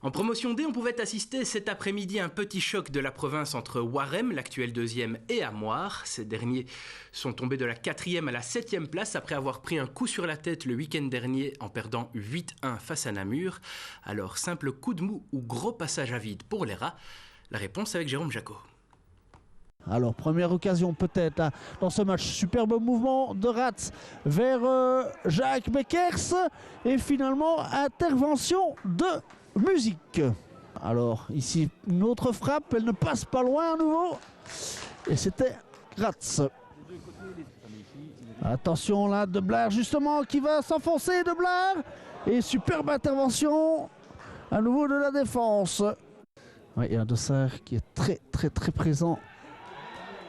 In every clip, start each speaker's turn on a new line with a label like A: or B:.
A: En promotion D, on pouvait assister cet après-midi à un petit choc de la province entre Warem, l'actuel deuxième, et Amoir. Ces derniers sont tombés de la 4e à la 7e place après avoir pris un coup sur la tête le week-end dernier en perdant 8-1 face à Namur. Alors, simple coup de mou ou gros passage à vide pour les rats? La réponse avec Jérôme Jacot.
B: Alors, première occasion peut-être là, dans ce match. Superbe mouvement de Rats vers Jacques Beckers. Et finalement, intervention de Musique. Alors, ici, une autre frappe. Elle ne passe pas loin à nouveau. Et c'était Rats. Attention là, De Blair justement qui va s'enfoncer. De Blair. Et superbe intervention à nouveau de la défense. Oui, il y a un Dossard qui est très présent.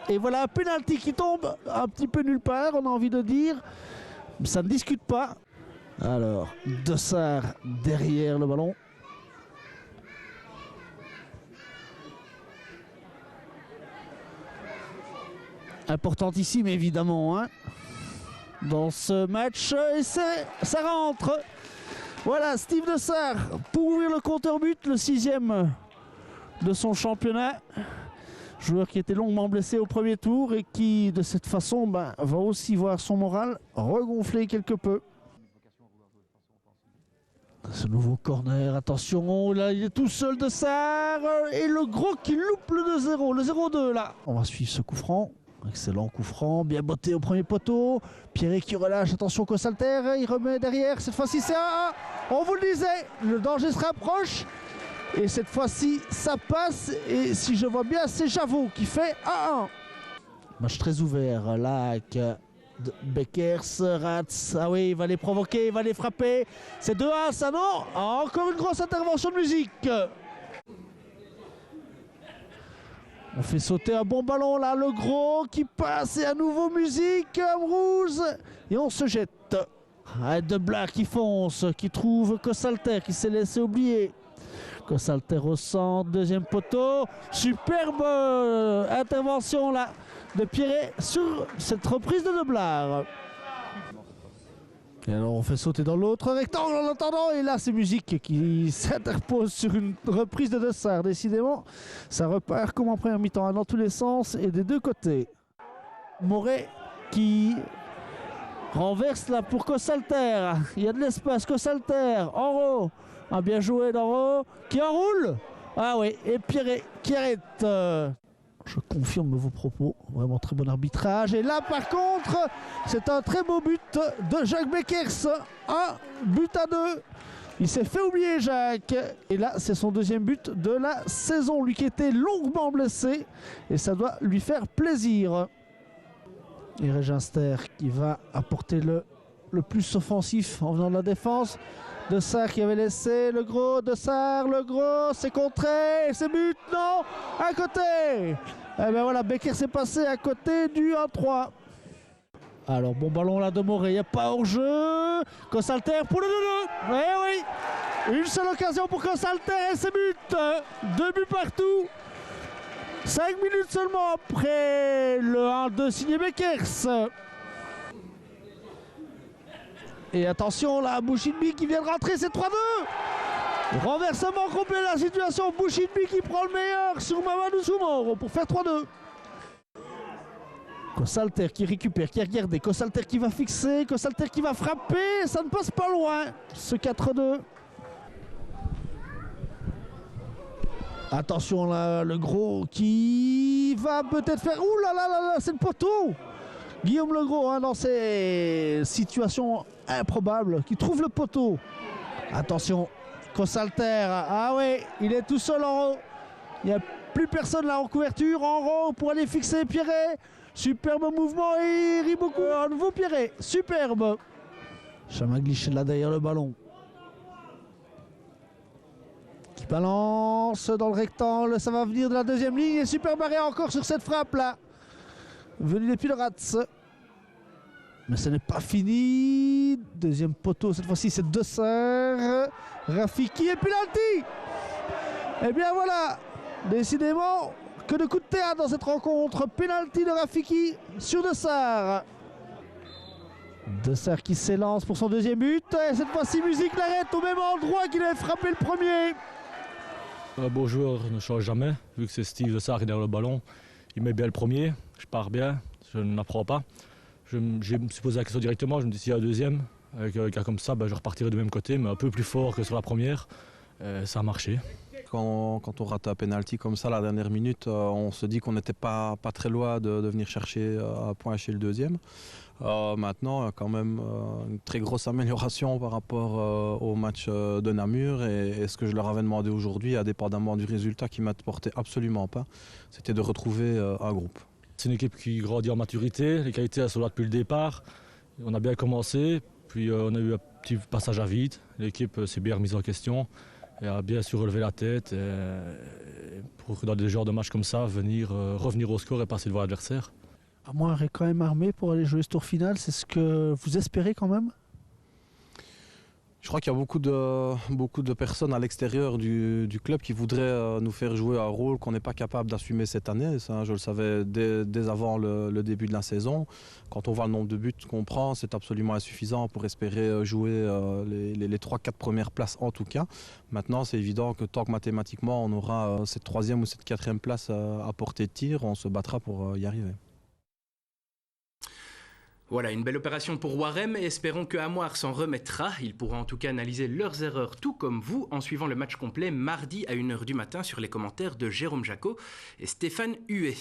B: Et voilà un penalty qui tombe un petit peu nulle part, on a envie de dire. Ça ne discute pas. Alors, Dossard derrière le ballon. Importantissime évidemment hein, dans ce match. Et ça rentre. Voilà, Steve Dossard pour ouvrir le compteur but, le 6e de son championnat. Joueur qui était longuement blessé au premier tour et qui, de cette façon, va aussi voir son moral regonfler quelque peu. Ce nouveau corner, attention, là il est tout seul de Sarr et le gros qui loupe le 2-0, le 0-2 là. On va suivre ce coup franc, excellent coup franc, bien botté au premier poteau. Pierret qui relâche, attention Cossalter, il remet derrière, cette fois-ci c'est 1-1. On vous le disait, le danger se rapproche. Et cette fois-ci, ça passe. Et si je vois bien, c'est Javot qui fait 1-1. Match très ouvert. Là, avec Beckers, Rats. Ah oui, il va les provoquer, il va les frapper. C'est 2-1, ça non. Encore une grosse intervention de Musique. On fait sauter un bon ballon là. Le gros qui passe. Et à nouveau Musique. Amrouze. Et on se jette. De Black qui fonce. Qui trouve Cossalter qui s'est laissé oublier. Cossalter au centre, deuxième poteau. Superbe intervention là de Pierret sur cette reprise de Blair. Et alors on fait sauter dans l'autre rectangle en attendant. Et là c'est Musique qui s'interpose sur une reprise de Dossard. Décidément, ça repart comme en première mi-temps dans tous les sens et des deux côtés. Moret qui renverse là pour Cossalter. Il y a de l'espace. Cossalter en haut. Ah, bien joué d'Enro, qui enroule. Ah oui, et Pierret qui arrête. Je confirme vos propos, vraiment très bon arbitrage. Et là par contre, c'est un très beau but de Jacques Beckers. 1-2. Il s'est fait oublier Jacques. Et là c'est son deuxième but de la saison, lui qui était longuement blessé. Et ça doit lui faire plaisir. Et Réginster qui va apporter le plus offensif en venant de la défense. Dossard qui avait laissé le gros, Dossard, le gros, c'est contré, c'est but, non, à côté. Et bien voilà, Becker s'est passé à côté du 1-3. Alors bon ballon là de Moret, il n'y a pas hors-jeu. Cossalter pour le 2-2. Oui, une seule occasion pour Cossalter et c'est but. 2 buts partout. 5 minutes seulement après le 1-2 signé Beckers. Et attention là, Bouchidbi qui vient de rentrer, c'est 3-2. Renversement complet de la situation, Bouchidbi qui prend le meilleur sur Mamadou Soumoro pour faire 3-2. Cossalter qui récupère, qui a regardé, Cossalter qui va fixer, Cossalter qui va frapper, ça ne passe pas loin, ce 4-2. Attention là, le gros qui va peut-être faire... Ouh là là là là, c'est le poteau. Guillaume Legros dans ces situations improbables qui trouve le poteau. Attention, Cossalter, ah oui, il est tout seul en haut. Il n'y a plus personne là en couverture, en haut pour aller fixer Pierret. Superbe mouvement et il rit beaucoup. À nouveau Pierret, superbe. Chamaglish là derrière le ballon. Qui balance dans le rectangle, ça va venir de la deuxième ligne et super barré encore sur cette frappe là. Venu depuis le Rats. Mais ce n'est pas fini. Deuxième poteau, cette fois-ci c'est Dossard. Rafiki et penalty. Et bien voilà, décidément, que de coups de théâtre dans cette rencontre. Penalty de Rafiki sur Dossard. Dossard qui s'élance pour son deuxième but. Et cette fois-ci, Musique l'arrête au même endroit qu'il avait frappé le premier.
C: Un beau joueur ne change jamais, vu que c'est Steve Lessard qui est derrière le ballon. Il met bien le premier, je pars bien, je n'apprends pas. Je me suis posé la question directement, je me dis s'il y a un deuxième, avec un gars comme ça, je repartirai du même côté, mais un peu plus fort que sur la première. Ça a marché.
D: Quand on rate un penalty comme ça, la dernière minute, on se dit qu'on n'était pas très loin de venir chercher un point chez le deuxième. Maintenant, quand même, une très grosse amélioration par rapport au match de Namur. Et ce que je leur avais demandé aujourd'hui, indépendamment du résultat qui m'apportait absolument pas, c'était de retrouver un groupe.
C: C'est une équipe qui grandit en maturité, les qualités elles sont là depuis le départ. On a bien commencé, puis on a eu un petit passage à vide. L'équipe s'est bien remise en question. Et a bien su relever la tête pour, dans des genres de matchs comme ça, revenir au score et passer devant l'adversaire.
B: Amoir est quand même armé pour aller jouer ce tour final, c'est ce que vous espérez quand même?
D: Je crois qu'il y a beaucoup de personnes à l'extérieur du club qui voudraient nous faire jouer un rôle qu'on n'est pas capable d'assumer cette année. Ça, je le savais dès avant le début de la saison. Quand on voit le nombre de buts qu'on prend, c'est absolument insuffisant pour espérer jouer les 3-4 premières places en tout cas. Maintenant, c'est évident que tant que mathématiquement on aura cette 3e ou cette 4e place à portée de tir, on se battra pour y arriver.
A: Voilà, une belle opération pour Warem et espérons que Amoir s'en remettra. Il pourra en tout cas analyser leurs erreurs tout comme vous en suivant le match complet mardi à 1h du matin sur les commentaires de Jérôme Jacot et Stéphane Huet.